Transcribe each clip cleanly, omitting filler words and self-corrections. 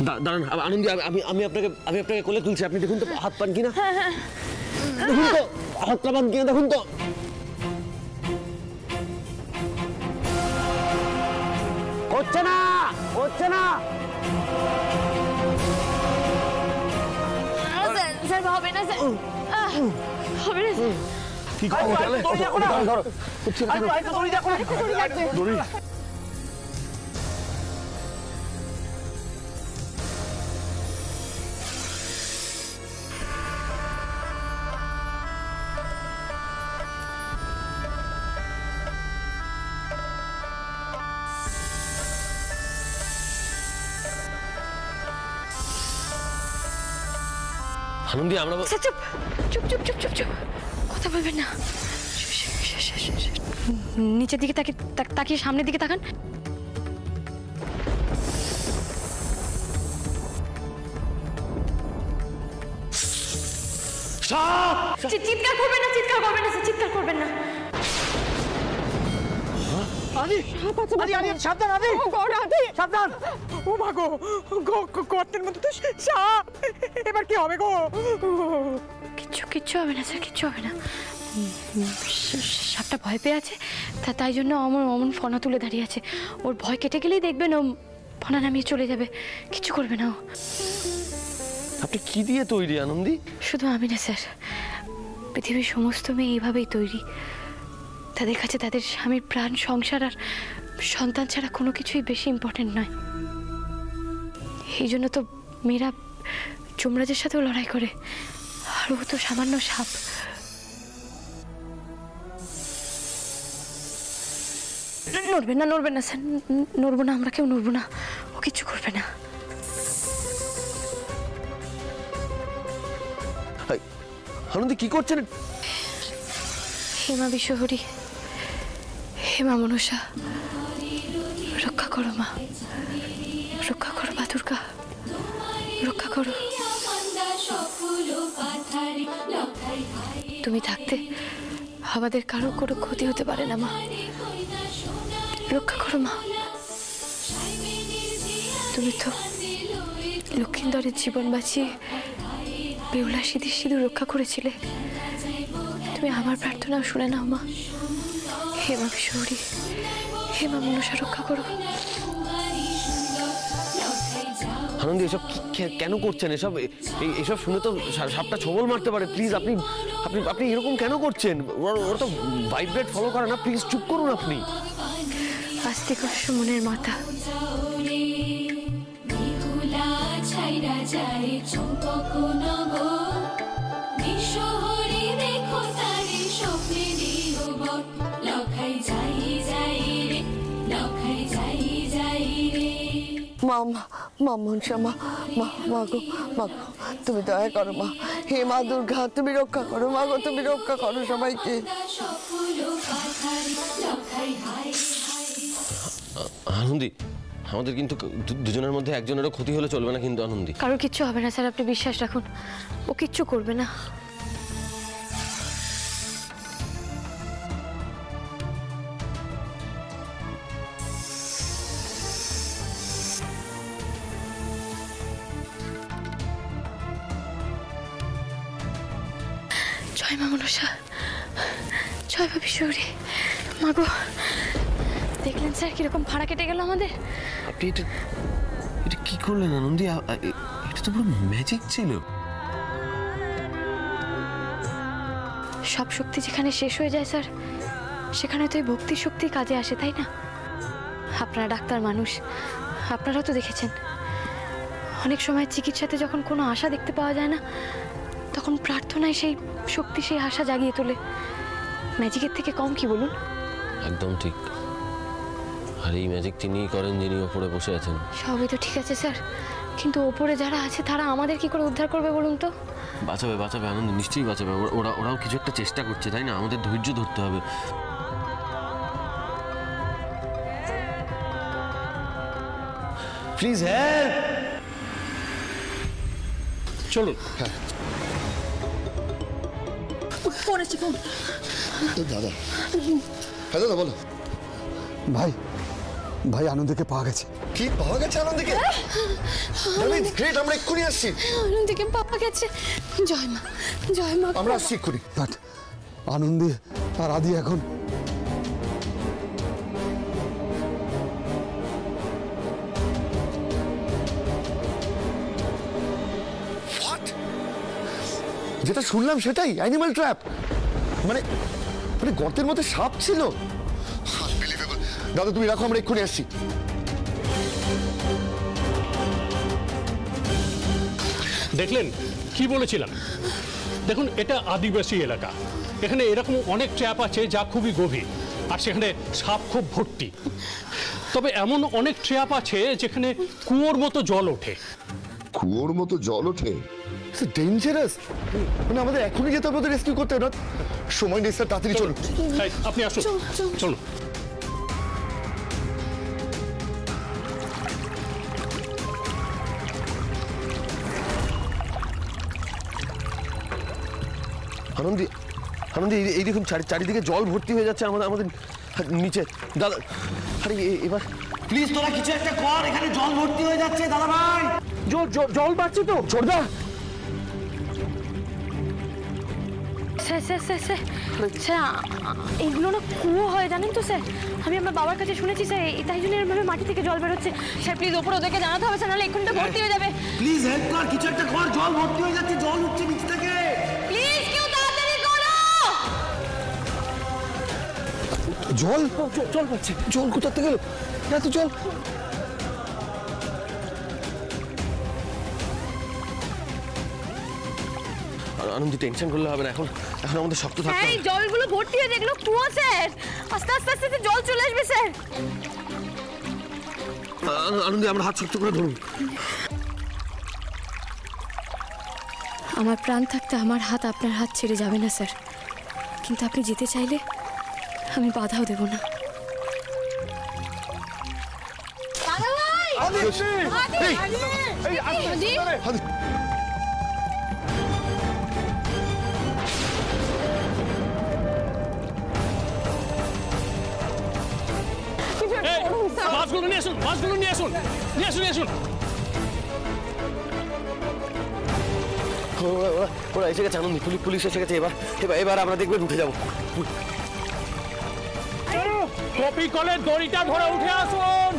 দাঁড়ান আনন্দী, আমি আপনাকে কোলে তুলছি, আপনি দেখুন তো হাত পান কিনা। দেখুন তো হাতটা পান কিনা, দেখুন তো। হচ্ছে না। স্যার হবে না স্যার, হবে না স্যার। কি করবো তাহলে? ধরো আনন্দী, আমরা চুপ চুপ চুপ চুপ চুপ চুপ, কথা বলবেন না। নিচের দিকে তাকিয়ে সামনের দিকে তাকান। চিৎকার করবেন না, চিৎকার করবেন না, চিৎকার করবেন না। সাবধান। ও মা গো, গর্তের মধ্যে তো সাপ, এবার কি হবে গো? কিচ্ছু হবে না স্যার, কিচ্ছু হবে না। সাপটা ভয় পেয়ে আছে, তাই জন্য অমন ফনা তুলে দাঁড়িয়ে আছে। ওর ভয় কেটে গেলেই দেখবেন ও ফনা নামিয়ে চলে যাবে, কিচ্ছু করবে না ও। আপনি কি দিয়ে তৈরি আনন্দী? শুধু আমি না স্যার, পৃথিবীর সমস্ত মেয়ে এইভাবেই তৈরি। তাদের কাছে তাদের স্বামীর প্রাণ, সংসার আর সন্তান ছাড়া কোনো কিছুই বেশি ইম্পর্টেন্ট নয়। এই জন্য তো মেয়েরা যমরাজের সাথেও লড়াই করে, আর ও তো সামান্য সাপ। নড়বেন না স্যার, নড়বো না, আমরা কেউ নড়বো না, ও কিচ্ছু করবে না। আনন্দী কি করছেন? হেমা বিশ্বহরি, হেমা মনসা, রক্ষা করো মা, রক্ষা করো মা দুর্গা, রক্ষা করো। তুমি থাকতে আমাদের কারো কোনো ক্ষতি হতে পারে না মা, রক্ষা করো মা। তুমি তো লক্ষিন্দরের জীবন বাঁচিয়ে বেহুলা সিঁদুর রক্ষা করেছিলে, তুমি আমার প্রার্থনাও শুনে নাও মা। হেমা বিশ্বহরি, হেমা মনসা, রক্ষা করো। আনন্দী এসব কেন করছেন? এসব শুনে তো সাপটা ছবল মারতে পারে। প্লিজ আপনি এরকম কেন করছেন? ওরা তো ভাইব্রেট ফলো করে না, প্লিজ চুপ করুন আপনি। আস্তে করো মনের মাথা। মা মনসা, মা গো, তুমি দয়া করো মা। হে মা দুর্গা, তুমি রক্ষা করো মা গো, তুমি রক্ষা করো সবাইকে। আনন্দী, আমাদের কিন্তু দুজনের মধ্যে একজনেরও ক্ষতি হলে চলবে না কিন্তু আনন্দী। কারোর কিচ্ছু হবে না স্যার, আপনি বিশ্বাস রাখুন, ও কিচ্ছু করবে না। জয় মা মনসা, জয় মা বিশ্বহরি। মা গো, দেখলেন স্যার কিরকম ফাড়া কেটে গেল আমাদের? আপনি এটা কি করলেন আনন্দী? এটা তো পুরো ম্যাজিক ছিল। সব শক্তি যেখানে শেষ হয়ে যায় স্যার, সেখানে তো এই ভক্তি শক্তি কাজে আসে, তাই না? আপনারা ডাক্তার মানুষ, আপনারাও তো দেখেছেন অনেক সময় চিকিৎসাতে যখন কোনো আশা দেখতে পাওয়া যায় না, তখন প্রার্থনায় সেই শক্তি, সেই আশা জাগিয়ে তোলে। ম্যাজিকের থেকে কম কি বলুন? একদম ঠিক। আর এই ম্যাজিক তিনিই করেন যিনি ওপরে বসে আছেন। সবই তো ঠিক আছে স্যার, কিন্তু ওপরে যারা আছে তারা আমাদের কি করে উদ্ধার করবে বলুন তো? বাঁচাবে আনন্দ, নিশ্চয়ই বাঁচাবে। ওরাও কিছু একটা চেষ্টা করছে, তাই না? আমাদের ধৈর্য ধরতে হবে। Please help. চলো। ফোন আছে, ফোন। দাদা, হ্যাঁ দাদা বলো। ভাই আনন্দকে পাওয়া গেছে। কি পাওয়া গেছে আনন্দকে? গ্রেট, আমরা এক্ষুনি আসছি। আনন্দীকে পাওয়া গেছে। জয় মা, জয় মা। আমরা আসছি এক্ষুনি। বাট আনন্দে আর আদি এখন যেটা শুনলাম সেটাই অ্যানিমাল ট্র্যাপ, মানে মানে গর্তের মধ্যে সাপ ছিল। দাদা তুমি রাখো, আমরা এক্ষুনি আসছি। দেখলেন কি বলেছিলাম? দেখুন, এটা আদিবাসী এলাকা, এখানে এরকম অনেক ট্র্যাপ আছে যা খুবই গভীর, আর সেখানে সাপ খুব ভর্তি। তবে এমন অনেক ট্র্যাপ আছে যেখানে কুয়োর মতো জল ওঠে। কুয়োর মতো জল ওঠে? ডেঞ্জারাস, মানে আমাদের এখনই যেতে হবে, রেস্কিউ করতে হবে। সময় নেই স্যার, তাড়াতাড়ি চলুন। আপনি আসুন, চলুন। আনন্দী, আনন্দী এই দেখুন চারিদিকে জল ভর্তি হয়ে যাচ্ছে আমাদের নিচে। দাদা আরে এবার প্লিজ তোরা কিছু একটা কর, এখানে জল ভর্তি হয়ে যাচ্ছে দাদা ভাই। জল বাড়ছে তো। ছোটদা sir sir sir sir sir এইগুলো না কুয়ো হয় জানেন তো স্যার। আমি আমার বাবার কাছে শুনেছি স্যার, তাই জন্য এরভাবে মাটি থেকে জল বেরোচ্ছে। স্যার প্লিজ ওপরে ওদেরকে জানাতে হবে স্যার, নাহলে এক্ষুনি ভর্তি হয়ে যাবে। প্লিজ হেল্প কর, কিছু একটা কর, জল ভর্তি হয়ে যাচ্ছে, জল উঠছে নিচ থেকে। প্লিজ কেউ তাড়াতাড়ি করো। জল জল পাচ্ছে। জল কোথা থেকে গেল? এত জল। আনন্দ টেনশন করলে হবে না, এখন এখন আমাদের শক্ত থাকতে এই হবে। জলগুলো ভর্তি হয়ে যেগুলো কুয়ো স্যার, আস্তে আস্তে আস্তে জল চলে আসবে স্যার। আনন্দ আমরা হাত শক্ত করে ধরুন। আমার প্রাণ থাকতে আমার হাত আপনার হাত ছেড়ে যাবে না স্যার, কিন্তু আপনি যেতে চাইলে আমি বাধাও দেব না। মাছগুলো নিয়ে আসুন, মাছগুলো নিয়ে আসুন, নিয়ে আসুন, নিয়ে আসুন। ওরা এসে গেছে আনন্দ, পুলিশ এসে গেছে। এবার আমরা দেখবেন উঠে যাবো। কপি কলের দড়িটা ধরে উঠে আসুন।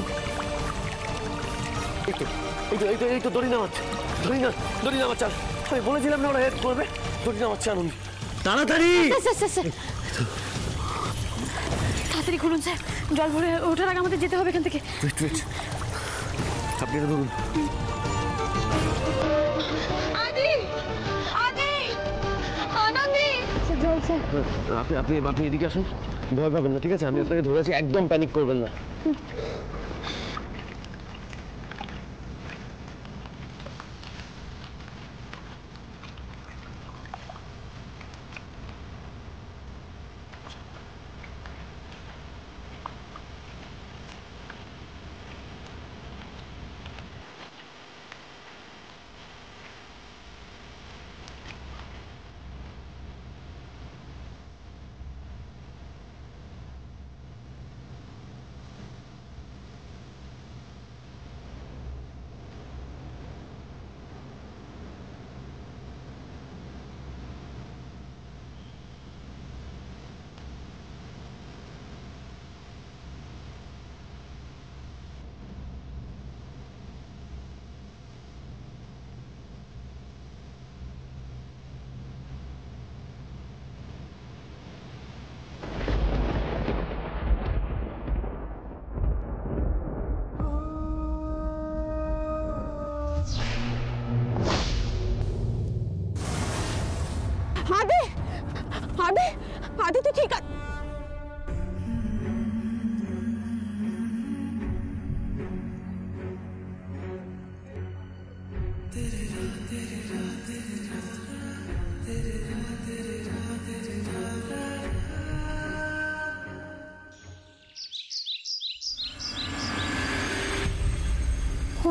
এই তো দড়ি নামাচ্ছে, দড়ি নামাচ্ছে। আমি বলেছিলাম না ওরা হেল্প করবে, দড়ি নামাচ্ছে আনন্দ। তাড়াতাড়ি তাড়াতাড়ি খুলুন স্যার, জল ভরে ওঠার আগে আমাদের যেতে হবে এখান থেকে। আপনি এটা ধরুন। আপনি এদিকে আসুন, ভয় পাবেন না, ঠিক আছে? আমি আপনাকে ধরে আছি, একদম প্যানিক করবেন না। আদি তুই ঠিক আছে?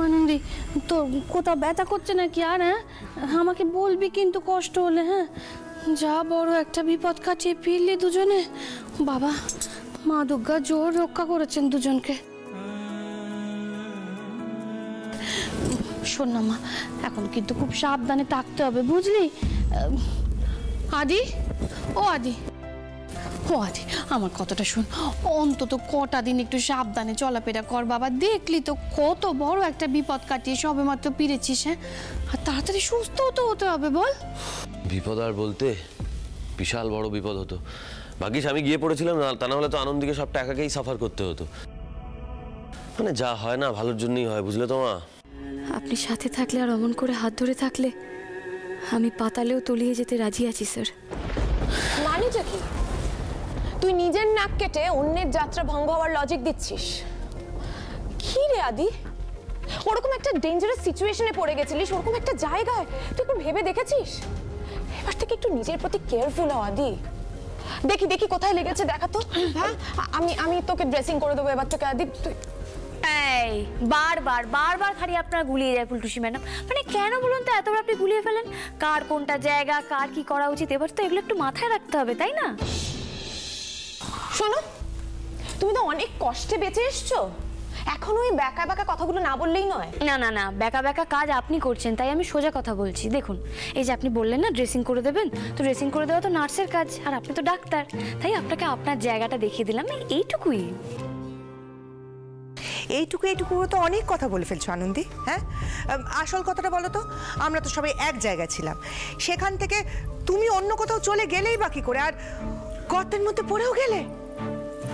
আনন্দি, তোর কোথাও ব্যথা করছে নাকি? আর হ্যাঁ, আমাকে বলবি কিন্তু কষ্ট হলে। হ্যাঁ, যা বড় একটা বিপদ কাটিয়ে ফিরলি দুজনে। বাবা, মা দুর্গা জোর রক্ষা করেছেন দুজনকে। শোন না মা, এখন কিন্তু খুব সাবধানে থাকতে হবে, বুঝলি? আদি, ও আদি, ও আদি, আমার কথাটা শোন, অন্তত কটা দিন একটু সাবধানে চলাফেরা কর বাবা। দেখলি তো কত বড় একটা বিপদ কাটিয়ে সবে মাত্র ফিরেছিস, হ্যাঁ? আর তাড়াতাড়ি সুস্থ তো হতে হবে, বল। বিপদ আর বলতে বিশাল বড় বিপদ হতো। ভাগ্যিস আমি গিয়ে পড়েছিলাম, না তা না হলে তো আনন্দকে সবটা একাকেই সাফার করতে হতো। মানে যা হয় না ভালোর জন্যই হয়, বুঝলে তো মা? আপনি সাথে থাকলে আর অমন করে হাত ধরে থাকলে আমি পাতালেও তলিয়ে যেতে রাজি আছি স্যার। মানেটা কি? তুই নিজের নাক কেটে অন্যের যাত্রা ভঙ্গ হওয়ার লজিক দিচ্ছিস? কি রে আদি, ওরকম একটা ডেঞ্জারাস সিচুয়েশনে পড়ে গেছিলিস, ওরকম একটা জায়গায় তুই একটু ভেবে দেখেছিস? এবার থেকে একটু নিজের প্রতি কেয়ারফুল হও আদি। দেখি দেখি কোথায় লেগেছে দেখা তো। হ্যাঁ, আমি তোকে ড্রেসিং করে দেবো এবার থেকে আদি। তুই এই বারবার বারবার খালি আপনার গুলিয়ে যায় ফুলটুসি ম্যাডাম। মানে কেন বলুন তো এতবার আপনি গুলিয়ে ফেলেন? কার কোনটা জায়গা, কার কি করা উচিত, এবার তো এগুলো একটু মাথায় রাখতে হবে, তাই না? শোনো, তুমি তো অনেক কষ্টে বেঁচে এসছো, এখন ওই ব্যাকা ব্যাকা কথাগুলো না বললেই নয়। না না না, ব্যাকা ব্যাকা কাজ আপনি করছেন, তাই আমি সোজা কথা বলছি। দেখুন, এই যে আপনি বললেন না ড্রেসিং করে দেবেন, তো ড্রেসিং করে দেওয়া তো নার্সের কাজ, আর আপনি তো ডাক্তার, তাই আপনাকে আপনার জায়গাটা দেখিয়ে দিলাম, এইটুকুই। এইটুকু তো অনেক কথা বলে ফেলছো আনন্দী। হ্যাঁ, আসল কথাটা বলো তো। আমরা তো সবাই এক জায়গায় ছিলাম, সেখান থেকে তুমি অন্য কোথাও চলে গেলেই বাকি করে, আর গর্তের মধ্যে পড়েও গেলে।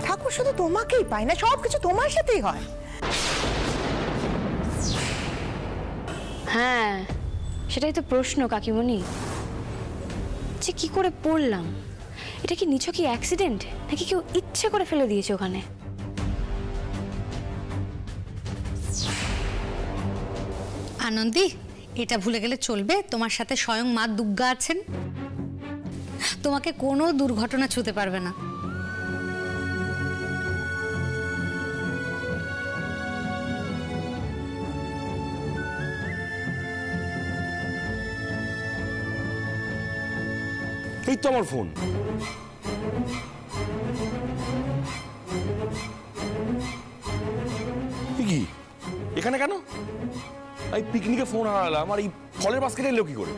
ঠাকুর শুধু তোমাকেই পায় না, সব কিছু তোমার সাথেই হয়। হ্যাঁ, সেটাই তো প্রশ্ন কাকিমণি, যে কি করে পড়লাম? এটা কি নিছকই অ্যাক্সিডেন্ট, নাকি কেউ ইচ্ছে করে ফেলে দিয়েছে ওখানে? আনন্দী, এটা ভুলে গেলে চলবে, তোমার সাথে স্বয়ং মা দুর্গা আছেন, তোমাকে কোনো দুর্ঘটনা ছুঁতে পারবে না। এই তো আমার ফোন। কি এখানে কেন? এই পিকনিকে ফোন হারালাম, আর এই ফলের বাস্কেটে এলো কি করে?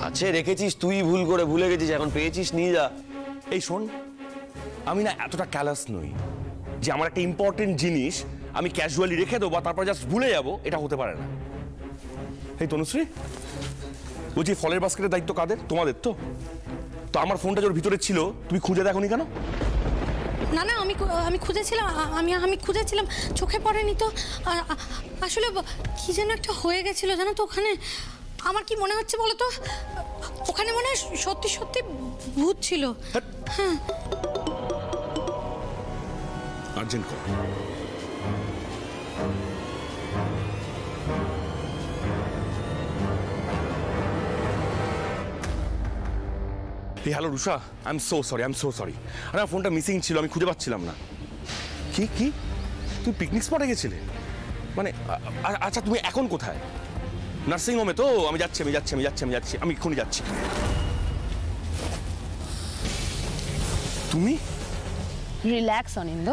আছে, রেখেছিস তুই ভুল করে, ভুলে গেছিস, এখন পেয়েছিস নিয়ে যা। এই শোন, আমি না এতটা ক্যালাস নই যে আমার একটা ইম্পর্টেন্ট জিনিস আমি ক্যাজুয়ালি রেখে দেবো তারপর জাস্ট ভুলে যাবো, এটা হতে পারে না। এই তনুশ্রী, বলছি ফলের বাস্কেটের দায়িত্ব কাদের? তোমাদের তো। তো আমার ফোনটা যার ভিতরে ছিল তুমি খুঁজে দেখোনি কেন? না না, আমি খুঁজেছিলাম, আমি খুঁজেছিলাম, চোখে পড়েনি তো। আসলে কি যেন একটা হয়ে গেছিল জানো তো ওখানে। আমার কি মনে হচ্ছে বলো তো, ওখানে মনে হয় সত্যি সত্যি ভূত ছিল। হ্যাঁ, urgent call. Hello Rusha, I am so sorry. আরে আমার ফোনটা মিসিং ছিল, আমি খুঁজে পাচ্ছিলাম না। কি তুমি পিকনিক স্পটে গেছিলে? মানে আচ্ছা, তুমি এখন কোথায়? নার্সিং হোমে তো? আমি যাচ্ছি, আমি এক্ষুনি যাচ্ছি। তুমি রিল্যাক্স অনিন্দ,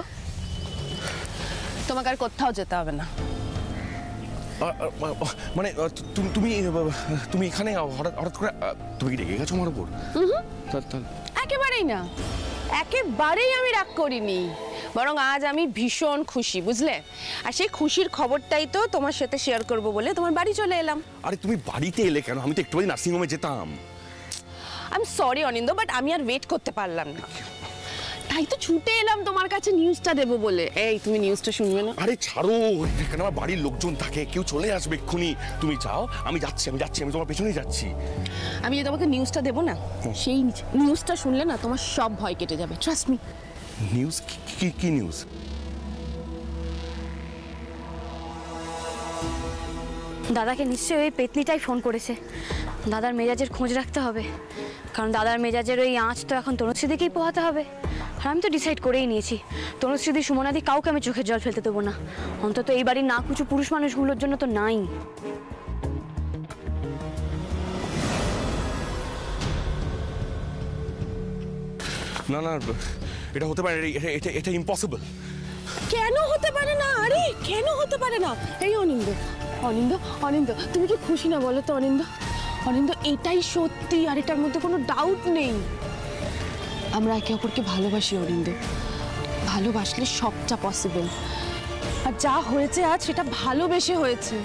তোমাকে আর কোথাও যেতে হবে না। মানে তুমি এখানে হঠাৎ করে তুমি কি রেগে গেছো আমার উপর? একেবারেই না, একেবারেই আমি রাগ করিনি, বরং আজ আমি ভীষণ খুশি, বুঝলে? আর সেই খুশির খবরটাই তো তোমার সাথে শেয়ার করব বলে তোমার বাড়ি চলে এলাম। আরে তুমি বাড়িতে এলে কেন? আমি তো একটু নার্সিং হোমে যেতাম। I am sorry Anindya, but আমি আর ওয়েট করতে পারলাম না, তাই তো ছুটে এলাম তোমার কাছে নিউজটা দেবো বলে। এই তুমি নিউজটা শুনবে না? আরে ছাড়ো, এখানে আমার বাড়ির লোকজন থাকে, কেউ চলে আসবে এক্ষুনি। তুমি যাও, আমি যাচ্ছি, আমি তোমার পেছনেই যাচ্ছি। আমি যে তোমাকে নিউজটা দেবো না, সেই নিউজটা শুনলে না তোমার সব ভয় কেটে যাবে, ট্রাস্ট মি। নিউজ? কি নিউজ? দাদাকে নিশ্চয়ই ওই পেতনিটাই ফোন করেছে। দাদার মেজাজের খোঁজ রাখতে হবে, কারণ দাদার মেজাজের ওই আঁচ তো এখন তনুশ্রীদিকেই পোহাতে হবে। আর আমি তো ডিসাইড করেই নিয়েছি, তনুশ্রীদি, সুমনাদি কাউকে আমি চোখের জল ফেলতে দেবো না, অন্তত এই বাড়ির না কিছু পুরুষ মানুষগুলোর জন্য তো নাই। না না, এটা হতে পারে, এটা ইম্পসিবল। কেন হতে পারে না? আরে কেন হতে পারে না? এই অনিন্দ, অনিন্দ, অনিন্দ তুমি কি খুশি না বলো তো অনিন্দ? অনিন্দ এটাই সত্যি, আর এটার মধ্যে কোনো ডাউট নেই। আমরা একে অপরকে ভালোবাসি অনিন্দ, ভালোবাসলে সবটা পসিবল। আর যা হয়েছে আজ সেটা ভালোবেসে হয়েছে।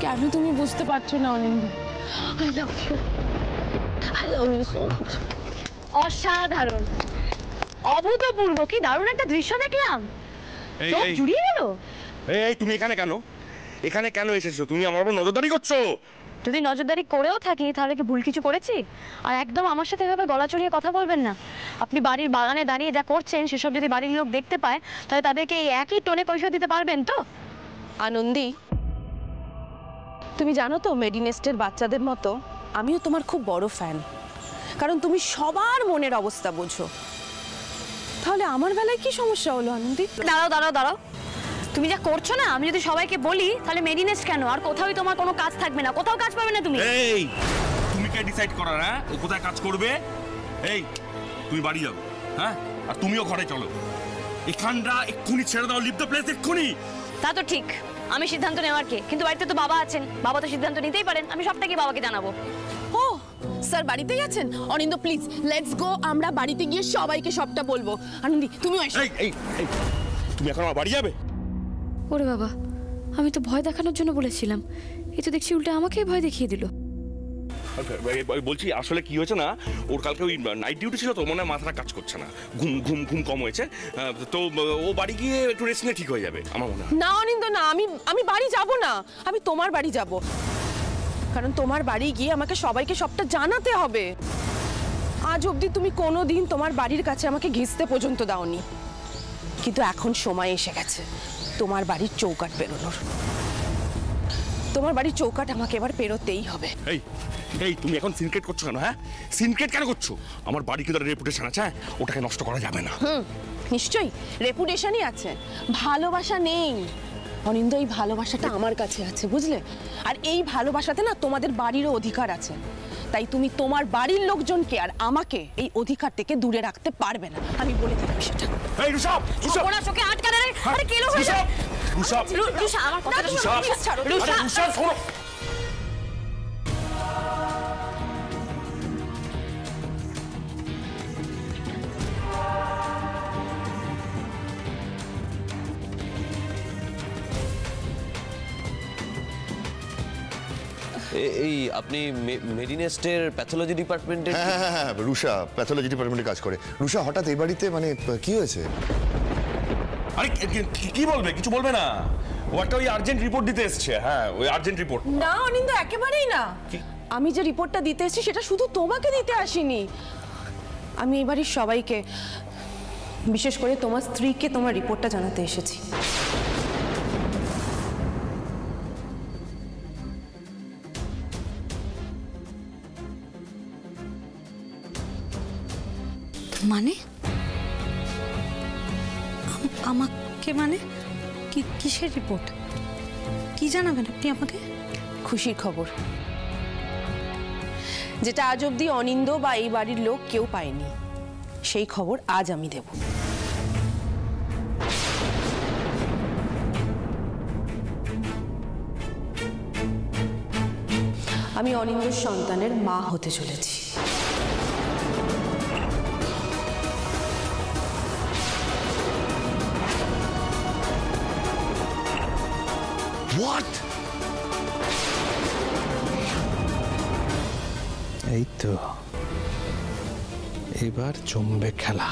কেন তুমি বুঝতে পারছো না Aninda? I love you, I love you so much. অসাধারণ, অভূতপূর্ব, কি দারুণ একটা দৃশ্য দেখলাম। চোখ জুড়িয়ে গেল। এই তুমি এখানে কেন? এখানে কেন এসেছো? তুমি আমার উপর নজরদারি করছো? যদি নজরদারি করেও থাকি তাহলে কি ভুল কিছু করেছি? আর একদম আমার সাথে এভাবে গলা চড়িয়ে কথা বলবেন না। আপনি বাড়ির বাগানে দাঁড়িয়ে যা করছেন সেসব যদি বাড়ির লোক দেখতে পায় তাহলে তাদেরকে এই একই টোনে কৈফিয়ত দিতে পারবেন তো? আনন্দী, তুমি জানো তো মেডিনেস্টের বাচ্চাদের মতো আমিও তোমার খুব বড় ফ্যান, কারণ তুমি সবার মনের অবস্থা বোঝো। তাহলে আমার বেলায় কি সমস্যা হলো আনন্দী? দাঁড়াও দাঁড়াও দাঁড়াও, তুমি যা করছো না, আমি যদি সবাইকে বলি তাহলে মেডিনেস্ট কেন আর কোথাওই তোমার কোনো কাজ থাকবে না, কোথাও কাজ পাবে না তুমি। এই তুমি কে ডিসাইড করার? হ্যাঁ, ও কোথায় কাজ করবে? এই তুমি বাড়ি যাও, হ্যাঁ, আর তুমিও ঘরে চলো। এখানটা এক্ষুনি ছেড়ে দাও, লিভ দ্য প্লেস এক্ষুনি। তা তো ঠিক, আমি সিদ্ধান্ত নেওয়ার কে? কিন্তু বাড়িতে তো বাবা আছেন, বাবা তো সিদ্ধান্ত নিতেই পারেন। আমি সবটাকে বাবাকে জানাবো। ও স্যার বাড়িতেই আছেন? অনিন্দ প্লিজ লেটস গো, আমরা বাড়িতে গিয়ে সবাইকে সবটা বলবো। আনন্দী তুমিও এসো। এই তুমি এখন আমার বাড়ি যাবে? ওরে বাবা, আমি তো ভয় দেখানোর জন্য বলেছিলাম, এই তো দেখছি উল্টে আমাকেই ভয় দেখিয়ে দিল। বলছি আসলে কি হয়েছে না, ওর কালকে ওই নাইট ডিউটি ছিল তো, মনে হয় মাথাটা কাজ করছে না, ঘুম ঘুম ঘুম কম হয়েছে। তো ও বাড়ি গিয়ে একটু রেস্ট নিয়ে ঠিক হয়ে যাবে আমার মনে হয়। না অনিন্দ না, আমি বাড়ি যাব না, আমি তোমার বাড়ি যাব, কারণ তোমার বাড়ি গিয়ে আমাকে সবাইকে সবটা জানাতে হবে। আজ অবধি তুমি কোনোদিন তোমার বাড়ির কাছে আমাকে ঘেঁষতে পর্যন্ত দাওনি, কিন্তু এখন সময় এসে গেছে তোমার বাড়ির চৌকাট পেরোনোর। তোমার বাড়ির চৌকাট আমাকে এবার পেরোতেই হবে। এই এই তুমি এখন সিনক্রেট করছো কেন? হ্যাঁ, সিনক্রেট কেন করছো? আমার বাড়ি কিন্তু রেপুটেশন আছে, ওটাকে নষ্ট করা যাবে না। নিশ্চয়ই রেপুটেশনই আছে, ভালোবাসা নেই অনিন্দ। এই ভালোবাসাটা আমার কাছে আছে, বুঝলে? আর এই ভালোবাসাতে না তোমাদের বাড়িরও অধিকার আছে, তাই তুমি তোমার বাড়ির লোকজনকে আর আমাকে এই অধিকার থেকে দূরে রাখতে পারবে না, আমি বলে দিলাম সেটা। এই রুষা, রুষা ওরা চোখে আটকালে রে। আরে কি হলো? রুষা, রুষা, রুষা আমার কথা রুষা, ছাড়ো। রুষা, রুষা শোনো। এই আপনি মেডিনেস্টের প্যাথোলজি ডিপার্টমেন্টের? হ্যাঁ, রুষা প্যাথোলজি ডিপার্টমেন্টে কাজ করে। রুষা হঠাৎ এই বাড়িতে, মানে কি হয়েছে? আরে কি বলবে? কিছু বলবে না, ও একটা ওই আর্জেন্ট রিপোর্ট দিতে এসেছে। হ্যাঁ, ওই আর্জেন্ট রিপোর্ট। না অনিন্দ, একেবারেই না। আমি যে রিপোর্টটা দিতে এসেছি সেটা শুধু তোমাকে দিতে আসিনি, আমি এই বাড়ির সবাইকে, বিশেষ করে তোমার স্ত্রীকে তোমার রিপোর্টটা জানাতে এসেছি। মানে আমাকে, মানে কিসের রিপোর্ট? কি জানাবেন আপনি আমাকে? খুশির খবর, যেটা আজ অবধি অনিন্দ বা এই বাড়ির লোক কেউ পায়নি, সেই খবর আজ আমি দেব। আমি অনিন্দর সন্তানের মা হতে চলেছি। What? এই তো এবার জমবে খেলা।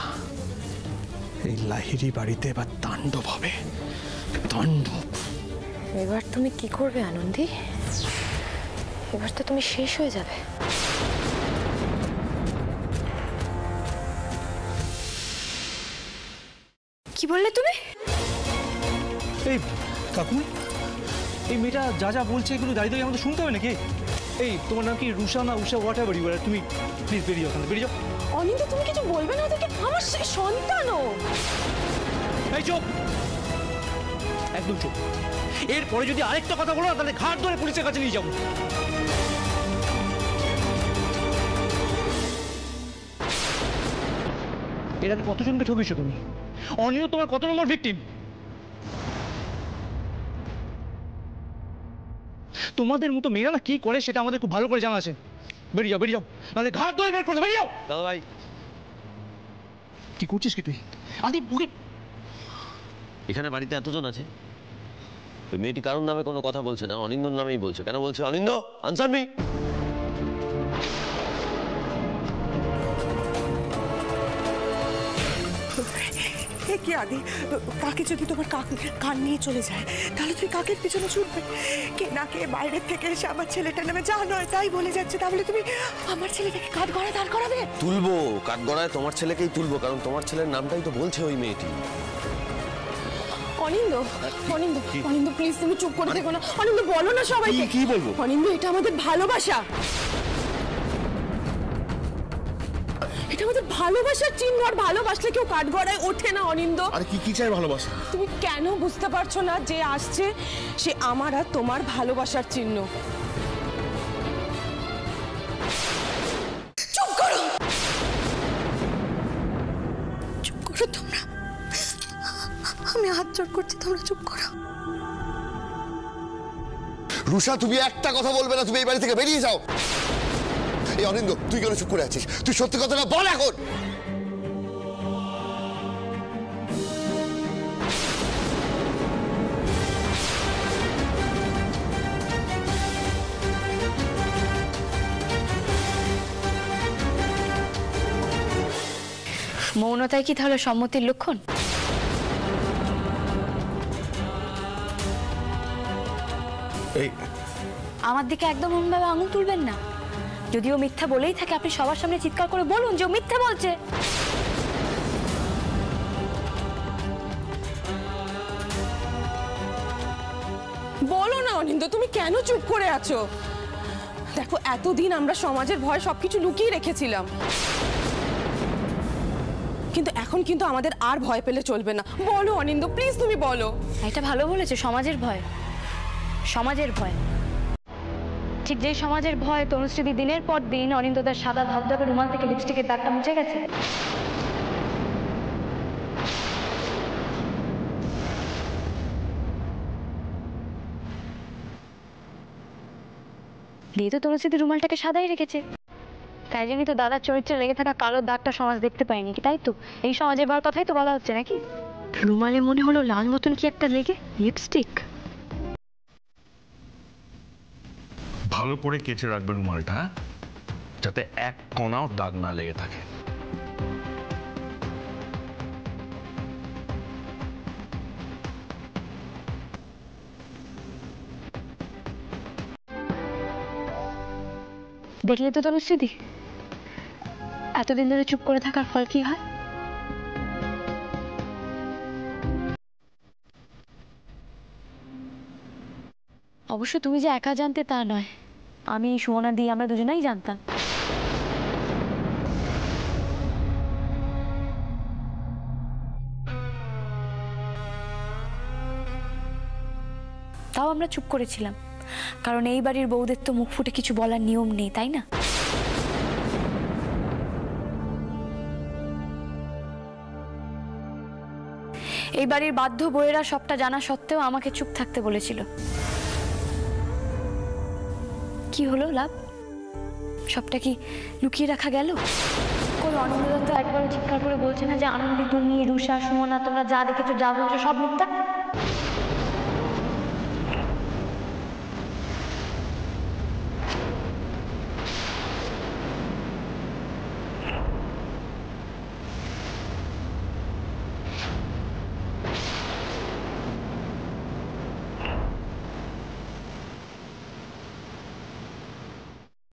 এই লাহিড়ী বাড়িতে এবার তাণ্ডব হবে, তাণ্ডব। এবার তুমি কি করবে আনন্দী? এবার তো তুমি শেষ হয়ে যাবে। কি বললে তুমি? এই কাকুমনি, এই মেয়েটা যা যা বলছে এগুলো দাঁড়িয়ে দাঁড়িয়ে আমাদের শুনতে হবে নাকি? এই তোমার নাম কি রুষা না উষা, হোয়াট এভার ইউ আর, তুমি প্লিজ বেরিয়ে যাও, বেরিয়ে যাও। অনিন্দ তুমি কিছু বলবে না ওদেরকে? আমার সেই সন্তানও। এই চুপ, একদম চুপ। এরপরে যদি আরেকটা কথা বলো না তাহলে ঘাট ধরে পুলিশের কাছে নিয়ে যাবো। এর আগে কতজনকে ঠকিয়েছো তুমি? অনিন্দ তোমার কত নম্বর ভিকটিম? তোমাদের মতো মেয়েরা না কি করে সেটা আমাদের খুব ভালো করে জানা আছে। বেরিয়ে যাও, বেরিয়ে যাও, নাহলে ঘাট ধরে বের করে বেরিয়ে যাও। দাদা ভাই কি করছিস কি তুই? আদি বুকে এখানে বাড়িতে এতজন আছে, ওই মেয়েটি কারোর নামে কোনো কথা বলছে না, অনিন্দর নামেই বলছে। কেন বলছে? অনিন্দ, আনসার মি। কি আদি, কাকে যদি তোমার কান নিয়ে চলে যায় তাহলে তুই কাকের পিছনে ছুটবে? কে না কে বাইরের থেকে এসে আমার ছেলেটার নামে যা নয় তাই বলে যাচ্ছে, তাহলে তুমি আমার ছেলেটাকে কাঠগড়ায় দাঁড় করাবে? তুলবো, কাঠগড়ায় তোমার ছেলেকেই তুলবো, কারণ তোমার ছেলের নামটাই তো বলছে ওই মেয়েটি। অনিন্দ, অনিন্দ, অনিন্দ প্লিজ তুমি চুপ করে থেকো না। অনিন্দ বলো না সবাইকে। কি বলবো? অনিন্দ এটা আমাদের ভালোবাসা, এটা আমাদের ভালোবাসার চিহ্ন। আর ভালোবাসলে কেউ কাঠগড়ায় ওঠে না অনিন্দ। আরে কি চাই ভালোবাসা? তুমি কেন বুঝতে পারছো না যে আসছে সে আমার আর তোমার ভালোবাসার চিহ্ন? চুপ করো, চুপ করো তোমরা, আমি হাত জোড় করছি, তোমরা চুপ করো। রুষা, তুমি একটা কথা বলবে না? তুমি এই বাড়ি থেকে বেরিয়ে যাও। এই অনিন্দ, তুই কেন চুপ করে আছিস? তুই সত্যি কথাটা বল এখন। মৌনতাই কি তাহলে সম্মতির লক্ষণ? এই আমার দিকে একদম অন্যভাবে আঙুল তুলবেন না। যদিও মিথ্যা বলেই থাকে, আপনি সবার সামনে চিৎকার করে বলুন যে ও মিথ্যা বলছে। বলো না অনিন্দ, তুমি কেন চুপ করে আছো? দেখো এতদিন আমরা সমাজের ভয় সবকিছু লুকিয়ে রেখেছিলাম, কিন্তু এখন কিন্তু আমাদের আর ভয় পেলে চলবে না। বলো অনিন্দ প্লিজ, তুমি বলো। এটা ভালো বলেছে, সমাজের ভয়। সমাজের ভয়, ঠিক যেই সমাজের ভয় তনুশ্রী দিনের পর দিন অনিন্দদার সাদা ধবধবে রুমাল থেকে লিপস্টিকের দাগটা মুছে গেছে। দিয়ে তো তনুশ্রী রুমালটাকে সাদাই রেখেছে, তাই জন্যই তো দাদার চরিত্রে লেগে থাকা কালো দাগটা সমাজ দেখতে পায়নি, তাই তো? এই সমাজের বার কথাই তো বলা হচ্ছে নাকি? রুমালে মনে হলো লাল মতন কি একটা লেগে, লিপস্টিক। ভালো করে কেচে রাখবে রুমালটা, যাতে এক কোনাও দাগ না লেগে থাকে। দেখলে তো তনুশ্রী, এতদিন ধরে চুপ করে থাকার ফল কি হয়? অবশ্য তুমি যে একা জানতে তা নয়, আমি সুমনা দি আমরা দুজনেই জানতাম। তাও আমরা চুপ করেছিলাম, কারণ এই বাড়ির বউদের তো মুখ ফুটে কিছু বলার নিয়ম নেই, তাই না? এই বাড়ির বাধ্য বউয়েরা সবটা জানা সত্ত্বেও আমাকে চুপ থাকতে বলেছিল। কি হলো লাভ? সবটা কি লুকিয়ে রাখা গেল? কোন অনন্দদত্ত একবার চিৎকার করে বলছে না যে আনন্দি, তুমি, রুষা, সুমনা তোমরা যা দেখেছো যা বলছো সব মিথ্যা?